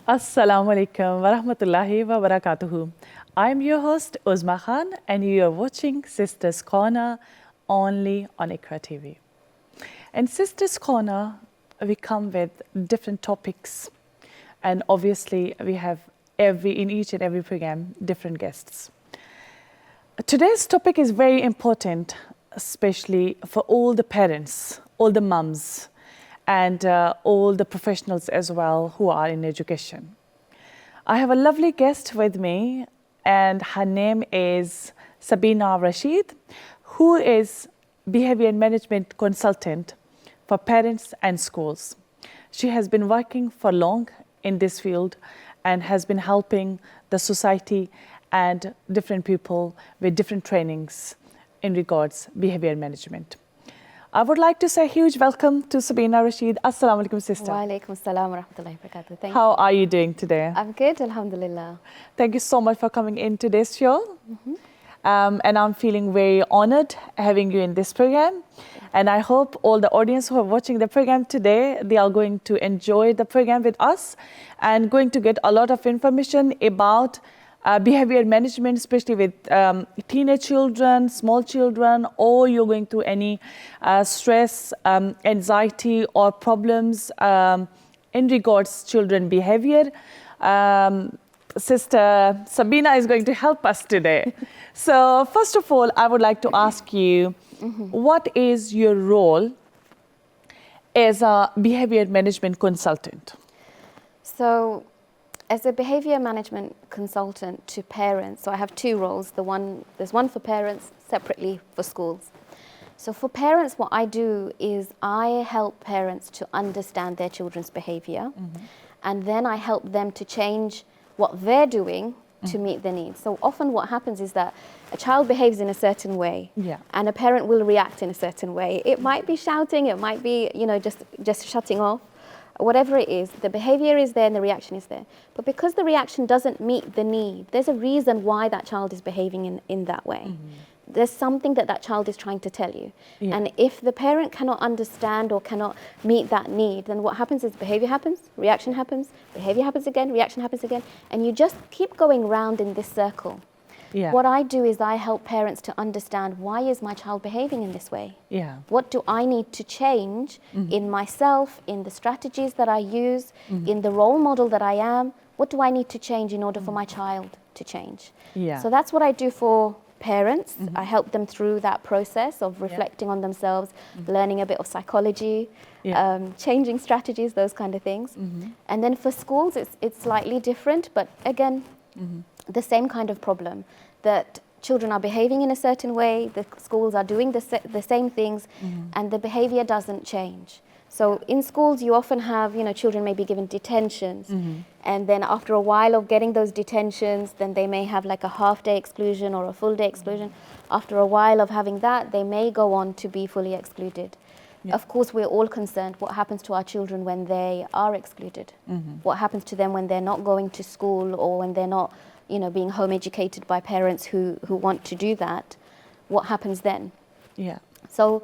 Assalamu alaikum wa rahmatullahi wa barakatuhu. I'm your host Uzma Khan and you are watching Sisters Corner only on IQRA TV. In Sisters Corner, we come with different topics and obviously we have in each and every program different guests. Today's topic is very important, especially for all the parents, all the mums, and all the professionals as well who are in education. I have a lovely guest with me and her name is Sabina Rashid, who is Behaviour Management Consultant for parents and schools. She has been working for long in this field and has been helping the society and different people with different trainings in regards behaviour management. I would like to say a huge welcome to Sabina Rashid. Assalamu alaikum, sister. Wa alaikum assalam wa rahmatullahi wa barakatuh. Thank you. How are you doing today? I'm good, alhamdulillah. Thank you so much for coming in today's show. And I'm feeling very honored having you in this program. And I hope all the audience who are watching the program today, they are going to enjoy the program with us and going to get a lot of information about behavior management, especially with teenage children, small children, or you're going through any stress, anxiety, or problems in regards children behavior. Sister Sabina is going to help us today. So first of all, I would like to ask you, what is your role as a behavior management consultant? So, as a behavior management consultant to parents, so I have two roles. There's one for parents, separately for schools. So for parents, what I do is I help parents to understand their children's behavior, and then I help them to change what they're doing to meet their needs. So often what happens is that a child behaves in a certain way, and a parent will react in a certain way. It might be shouting, it might be, just shutting off. Whatever it is, the behavior is there and the reaction is there. But because the reaction doesn't meet the need, there's a reason why that child is behaving in that way. There's something that child is trying to tell you. And if the parent cannot understand or cannot meet that need, then what happens is behavior happens, reaction happens, behavior happens again, reaction happens again, and you just keep going round in this circle. What I do is I help parents to understand, why is my child behaving in this way? What do I need to change in myself, in the strategies that I use, in the role model that I am? What do I need to change in order for my child to change? So that's what I do for parents. I help them through that process of reflecting on themselves, learning a bit of psychology, changing strategies, those kind of things. And then for schools, it's slightly different, but again, the same kind of problem, that children are behaving in a certain way, the schools are doing the same things, and the behavior doesn't change. So in schools, you often have, children may be given detentions, and then after a while of getting those detentions, then they may have like a half-day exclusion or a full-day exclusion. After a while of having that, they may go on to be fully excluded. Of course, we're all concerned what happens to our children when they are excluded. What happens to them when they're not going to school, or when they're not, being home educated by parents who want to do that. What happens then? So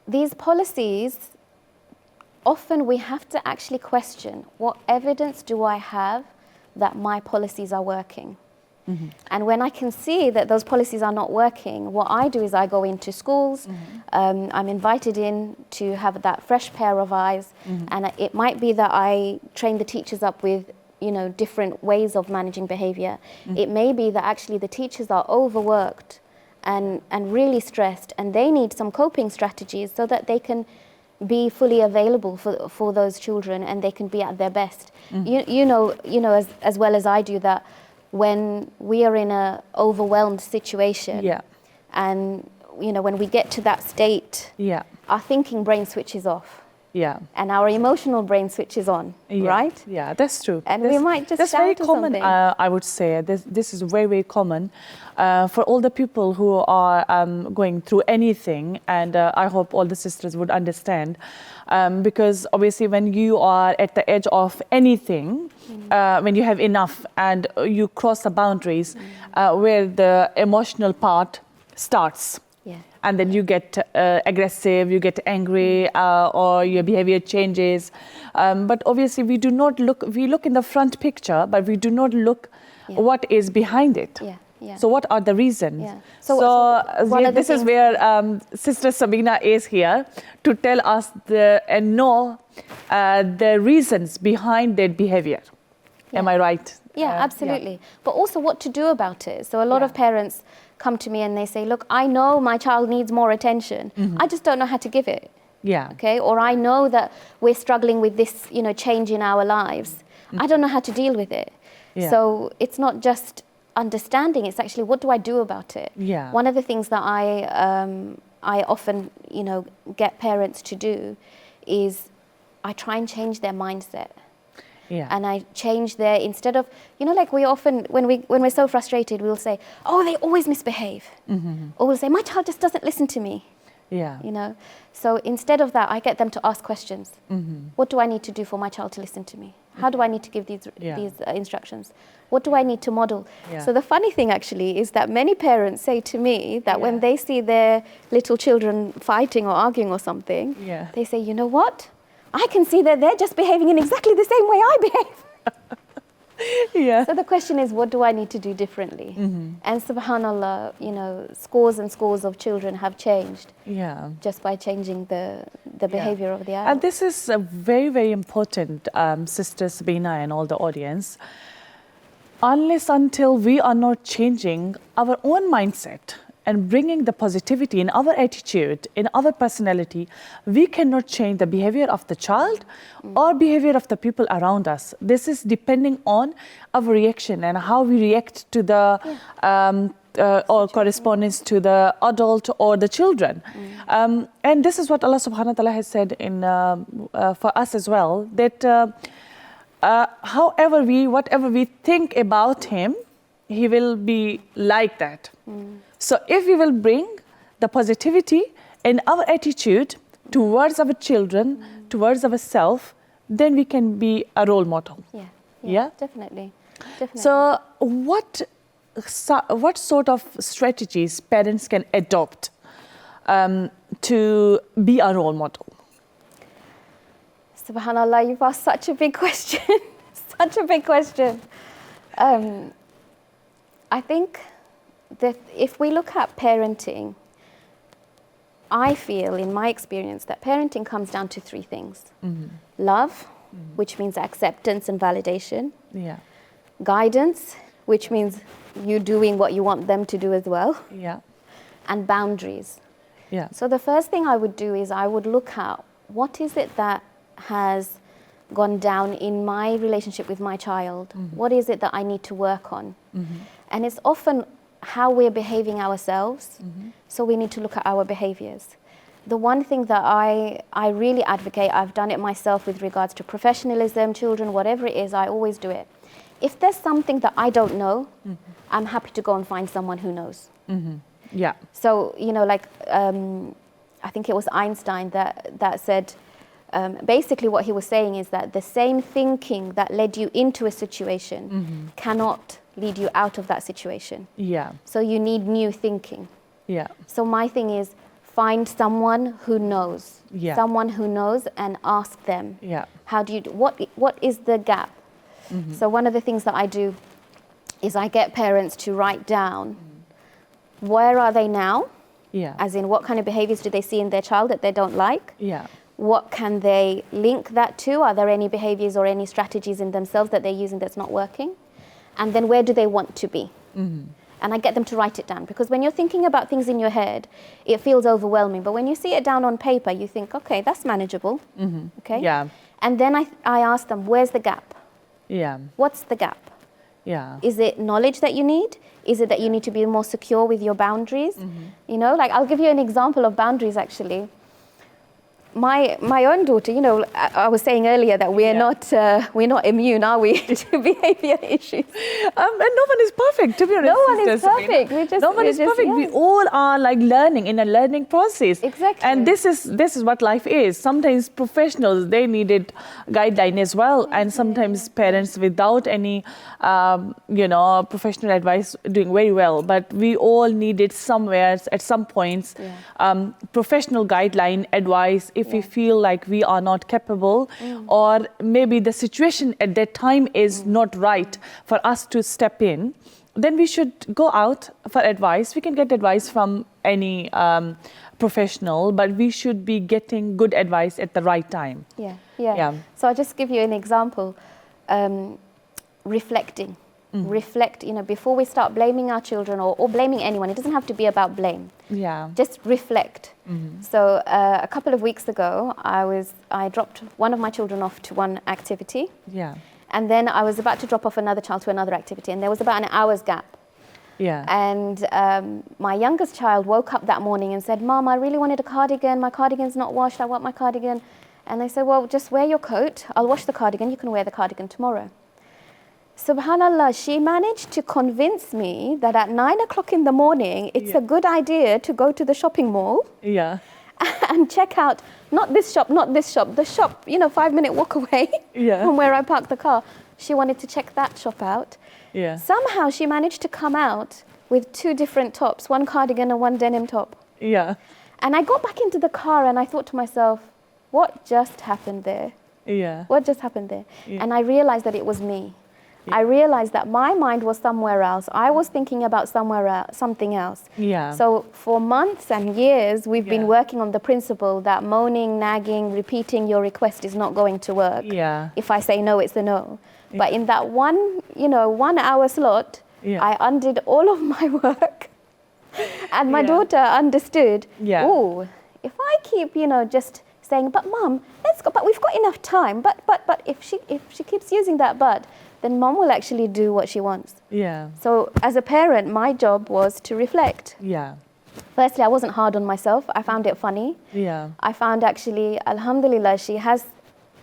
these policies, often we have to actually question, what evidence do I have that my policies are working? And when I can see that those policies are not working, what I do is I go into schools, I'm invited in to have that fresh pair of eyes, and it might be that I train the teachers up with different ways of managing behavior. It may be that actually the teachers are overworked and really stressed, and they need some coping strategies so that they can be fully available for those children and they can be at their best. You know as well as I do that when we are in an overwhelmed situation, and when we get to that state, our thinking brain switches off. And our emotional brain switches on, right? That's true. And we might just that's shout very or common. something. I would say this is very, very common for all the people who are going through anything, and I hope all the sisters would understand, because obviously when you are at the edge of anything, when you have enough and you cross the boundaries where the emotional part starts. Yeah. And then you get aggressive, you get angry, or your behavior changes. But obviously we look in the front picture, but we do not look what is behind it. Yeah. Yeah. So what are the reasons? Yeah. This is where Sister Sabina is here to tell us the reasons behind their behavior. Yeah. Am I right? Yeah, absolutely. But also what to do about it. So a lot of parents come to me and they say, look, I know my child needs more attention. I just don't know how to give it. Yeah. Okay. Or I know that we're struggling with this, change in our lives. I don't know how to deal with it. Yeah. So it's not just understanding, it's actually what do I do about it? Yeah. One of the things that I often, get parents to do is I try and change their mindset. Yeah. And I change their, instead of, like we often, when we're so frustrated, we'll say, oh, they always misbehave. Or we'll say, my child just doesn't listen to me. Yeah. So instead of that, I get them to ask questions. What do I need to do for my child to listen to me? How do I need to give these instructions? What do I need to model? Yeah. So the funny thing actually is that many parents say to me that when they see their little children fighting or arguing or something, they say, you know what? I can see that they're just behaving in exactly the same way I behave. So the question is, what do I need to do differently? And subhanallah, scores and scores of children have changed just by changing the behavior of the adult. And this is very, very important, Sister Sabina and all the audience. Unless until we are not changing our own mindset and bringing the positivity in our attitude, in our personality, we cannot change the behavior of the child or behavior of the people around us. This is depending on our reaction and how we react to the or correspondence to the adult or the children. And this is what Allah subhanahu wa ta'ala has said in for us as well, that whatever we think about him, he will be like that. So if we will bring the positivity in our attitude towards our children, towards ourselves, then we can be a role model. Yeah, definitely. So what sort of strategies parents can adopt to be a role model? Subhanallah, you've asked such a big question. Such a big question. I think that if we look at parenting, I feel in my experience that parenting comes down to three things. Love, which means acceptance and validation. Guidance, which means you doing what you want them to do as well. And boundaries. So the first thing I would do is I would look at what is it that has gone down in my relationship with my child. What is it that I need to work on? And it's often how we're behaving ourselves. So we need to look at our behaviors. The one thing that I really advocate, I've done it myself with regards to professionalism, children, whatever it is, I always do it. If there's something that I don't know, I'm happy to go and find someone who knows. So, I think it was Einstein that said, basically what he was saying is that the same thinking that led you into a situation cannot lead you out of that situation. So you need new thinking. So my thing is, find someone who knows. Someone who knows and ask them. How do you do, what is the gap? So one of the things that I do is I get parents to write down where are they now? As in what kind of behaviors do they see in their child that they don't like? What can they link that to? Are there any behaviors or any strategies in themselves that they're using that's not working? And then where do they want to be? And I get them to write it down, because when you're thinking about things in your head, it feels overwhelming. But when you see it down on paper, you think, okay, that's manageable. Okay. And then I ask them, where's the gap? What's the gap? Is it knowledge that you need? Is it that you need to be more secure with your boundaries? I'll give you an example of boundaries actually. my own daughter, you know, I was saying earlier that we're not immune, are we, to behavior issues? And no one is perfect, to be honest. No one is perfect. No one is perfect. We all are like learning in a learning process. Exactly. And this is what life is. Sometimes professionals, they needed guideline as well, and sometimes parents without any professional advice doing very well. But we all needed somewhere at some points professional guideline advice if we feel like we are not capable, or maybe the situation at that time is not right for us to step in. Then we should go out for advice. We can get advice from any professional, but we should be getting good advice at the right time. Yeah. So I'll just give you an example. Reflecting. Reflect, you know, before we start blaming our children or blaming anyone. It doesn't have to be about blame. Just reflect. So a couple of weeks ago, I dropped one of my children off to one activity. And then I was about to drop off another child to another activity, and there was about an hour's gap. And my youngest child woke up that morning and said, "Mom, I really wanted a cardigan. My cardigan's not washed. I want my cardigan." And I said, "Well, just wear your coat. I'll wash the cardigan. You can wear the cardigan tomorrow." Subhanallah, she managed to convince me that at 9 o'clock in the morning, it's a good idea to go to the shopping mall and check out, not this shop, the shop, you know, 5-minute walk away from where I parked the car. She wanted to check that shop out. Somehow she managed to come out with 2 different tops, one cardigan and one denim top. And I got back into the car and I thought to myself, what just happened there? What just happened there? And I realized that it was me. I realized that my mind was somewhere else. I was thinking about something else. So for months and years, we've been working on the principle that moaning, nagging, repeating your request is not going to work. If I say no, it's a no. But in that 1 hour slot, I undid all of my work. And my daughter understood, oh, if I keep, just saying, but Mum, let's go, but we've got enough time. But if she keeps using that but, then Mum will actually do what she wants. So as a parent, my job was to reflect. Firstly, I wasn't hard on myself. I found it funny. I found actually, alhamdulillah, she has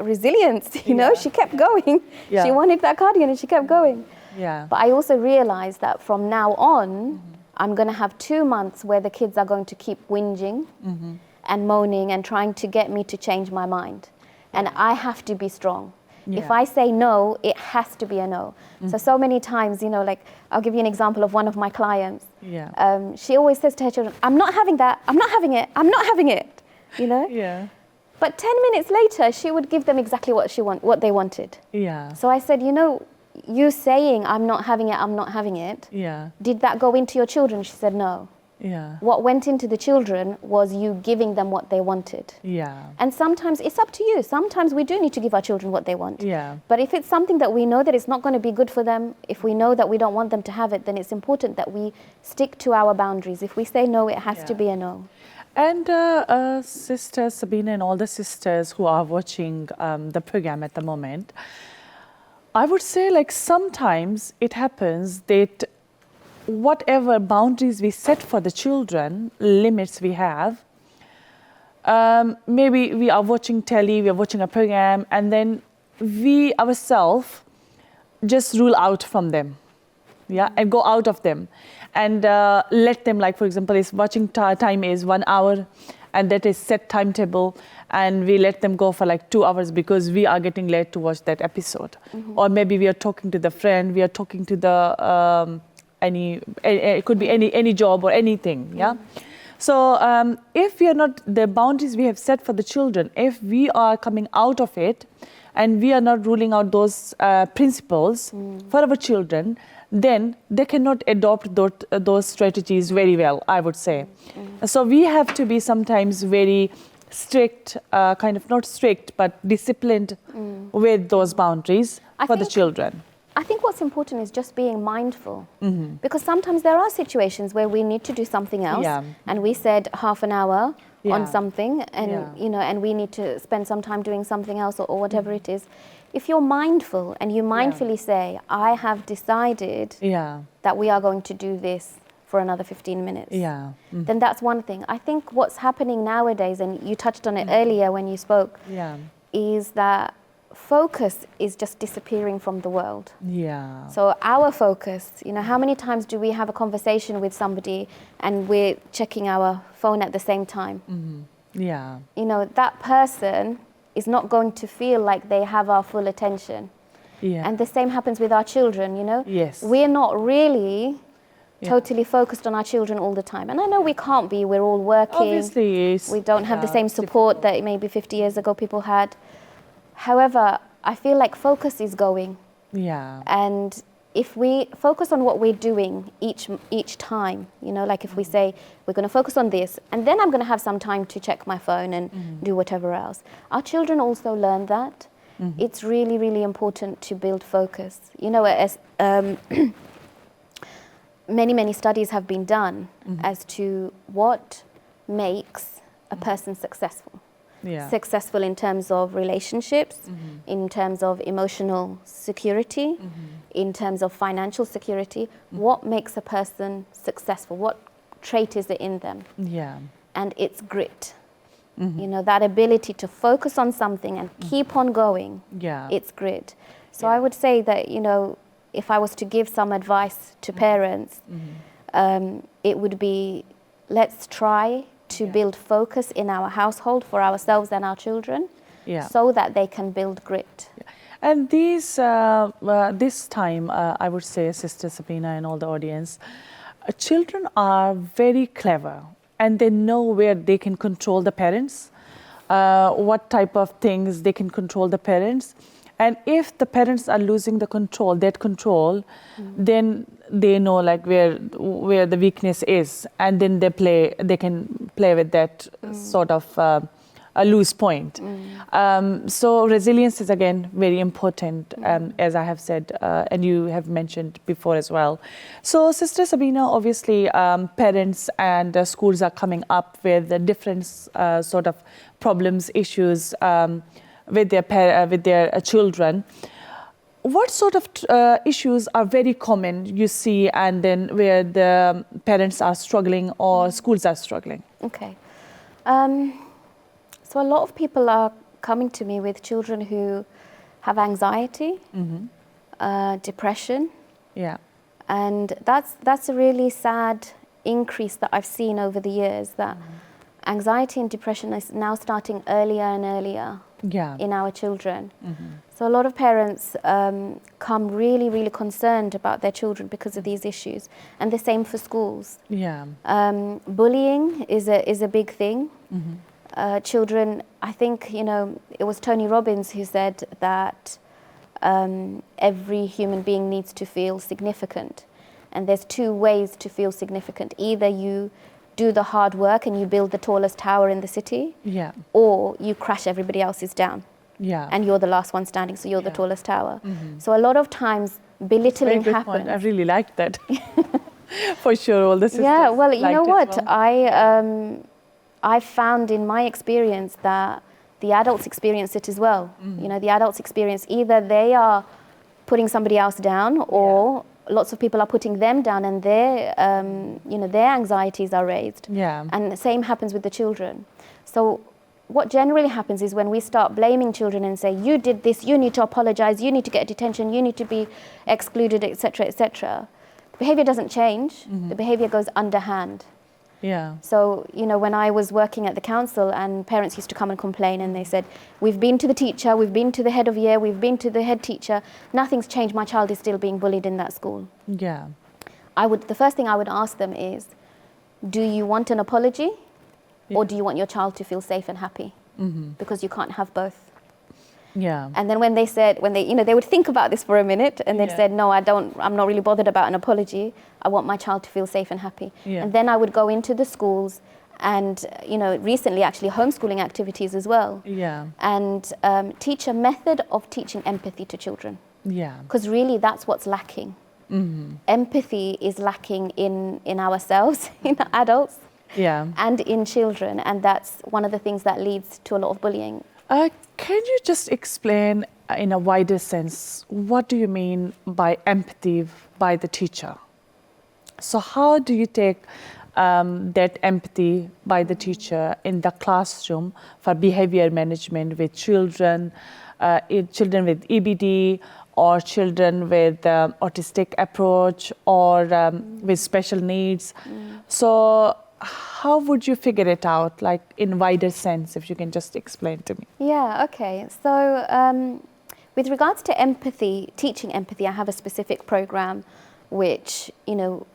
resilience, you know, she kept going. She wanted that cardigan and she kept going. But I also realized that from now on, I'm going to have 2 months where the kids are going to keep whinging and moaning and trying to get me to change my mind. And I have to be strong. If I say no, it has to be a no. So many times, like, I'll give you an example of one of my clients. She always says to her children, I'm not having that, I'm not having it, I'm not having it, But 10 minutes later, she would give them exactly what they wanted. So I said, you saying I'm not having it, I'm not having it, did that go into your children? She said, no. What went into the children was you giving them what they wanted. And sometimes it's up to you. Sometimes we do need to give our children what they want. But if it's something that we know that it's not going to be good for them, if we know that we don't want them to have it, then it's important that we stick to our boundaries. If we say no, it has to be a no. And Sister Sabina and all the sisters who are watching the program at the moment, I would say, like, sometimes it happens that whatever boundaries we set for the children, limits we have, maybe we are watching telly, we are watching a program, and then we ourselves just rule out from them, and go out of them, and let them, like, for example, is watching time is 1 hour, and that is set timetable, and we let them go for like 2 hours because we are getting late to watch that episode. Or maybe we are talking to the friend, we are talking to the it could be any job or anything, So if we are not, the boundaries we have set for the children, if we are coming out of it and we are not ruling out those principles for our children, then they cannot adopt those strategies very well, I would say. So we have to be sometimes very strict, kind of not strict, but disciplined with those boundaries for the children. I think what's important is just being mindful, because sometimes there are situations where we need to do something else, and we said half an hour on something, and and we need to spend some time doing something else or whatever it is. If you're mindful and you mindfully say, I have decided that we are going to do this for another 15 minutes. Yeah. Then that's one thing. I think what's happening nowadays, and you touched on it earlier when you spoke, Yeah. is that focus is just disappearing from the world. Yeah. So our focus, you know, how many times do we have a conversation with somebody and we're checking our phone at the same time? Yeah. You know, that person is not going to feel like they have our full attention. Yeah. And the same happens with our children, you know. Yes. We're not really Yeah. totally focused on our children all the time. And I know we can't be, we're all working. Obviously, it's, We don't have the same it's support difficult. that maybe 50 years ago people had. However, I feel like focus is going. Yeah. And if we focus on what we're doing each time, you know, like if we say we're going to focus on this, and then I'm going to have some time to check my phone and do whatever else. Our children also learn that. It's really, really important to build focus. You know, as many studies have been done as to what makes a person successful. Yeah. Successful in terms of relationships, in terms of emotional security, in terms of financial security. What makes a person successful? What trait is it in them? Yeah. And it's grit. You know, that ability to focus on something and keep on going. Yeah. It's grit. So I would say that, you know, if I was to give some advice to parents, it would be, let's try to build focus in our household for ourselves and our children, so that they can build grit. And these, this time, I would say, Sister Sabina and all the audience, children are very clever and they know where they can control the parents, what type of things they can control the parents. And if the parents are losing the control, that control, then they know like where the weakness is, and then they can play with that sort of a loose point. So resilience is again very important, as I have said, and you have mentioned before as well. So Sister Sabina, obviously parents and schools are coming up with the different sort of problems, issues with their children. What sort of issues are very common you see, and then where the parents are struggling or schools are struggling? Okay. So a lot of people are coming to me with children who have anxiety, depression. Yeah. And that's a really sad increase that I've seen over the years, that anxiety and depression is now starting earlier and earlier in our children. So a lot of parents come really, really concerned about their children because of these issues, and the same for schools. Yeah. Bullying is a big thing. Children, I think, you know, it was Tony Robbins who said that every human being needs to feel significant, and there's two ways to feel significant. Either you do the hard work and you build the tallest tower in the city, or you crash everybody else's down. And you're the last one standing, so you're the tallest tower. So a lot of times belittling Very good happens. point. I really liked that. For sure, all the sisters. Yeah, well, you know what? Well. I've found in my experience that the adults experience it as well. You know, the adults experience either they are putting somebody else down, or lots of people are putting them down, and their, you know, their anxieties are raised. And the same happens with the children. So what generally happens is when we start blaming children and say, you did this, you need to apologize, you need to get detention, you need to be excluded, etc., etc., the behavior doesn't change. The behavior goes underhand. So, you know, when I was working at the council and parents used to come and complain, and they said, we've been to the teacher, we've been to the head of year, we've been to the head teacher, nothing's changed, my child is still being bullied in that school. The first thing I would ask them is, do you want an apology, or do you want your child to feel safe and happy? Because you can't have both. And then when they said, you know, they would think about this for a minute, and they said, no, I'm not really bothered about an apology. I want my child to feel safe and happy. And then I would go into the schools and, you know, recently actually homeschooling activities as well. And teach a method of teaching empathy to children. Because really that's what's lacking. Empathy is lacking in ourselves, in adults, and in children. And that's one of the things that leads to a lot of bullying. Can you just explain in a wider sense, what do you mean by empathy by the teacher? So how do you take that empathy by the teacher in the classroom for behavior management with children, children with EBD, or children with autistic approach, or with special needs? So how would you figure it out, like in wider sense, if you can just explain to me? Yeah, okay. So with regards to empathy, teaching empathy, I have a specific program which, you know,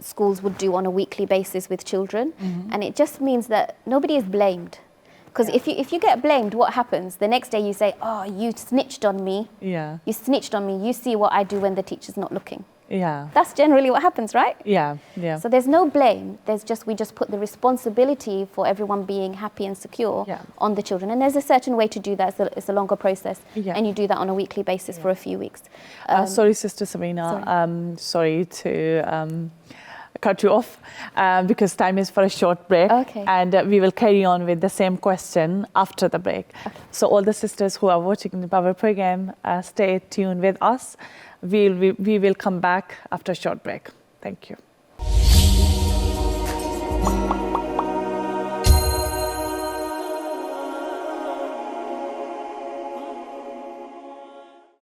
schools would do on a weekly basis with children. And it just means that nobody is blamed. Because if you get blamed, what happens? The next day you say, oh, you snitched on me. Yeah. You snitched on me. You see what I do when the teacher's not looking. Yeah. That's generally what happens, right? Yeah. Yeah. So there's no blame. We just put the responsibility for everyone being happy and secure on the children. And there's a certain way to do that. It's a longer process. And you do that on a weekly basis for a few weeks. Sorry, Sister Sabina. Sorry to cut you off because time is for a short break. Okay. And we will carry on with the same question after the break. So all the sisters who are watching our program, stay tuned with us. We will come back after a short break. Thank you.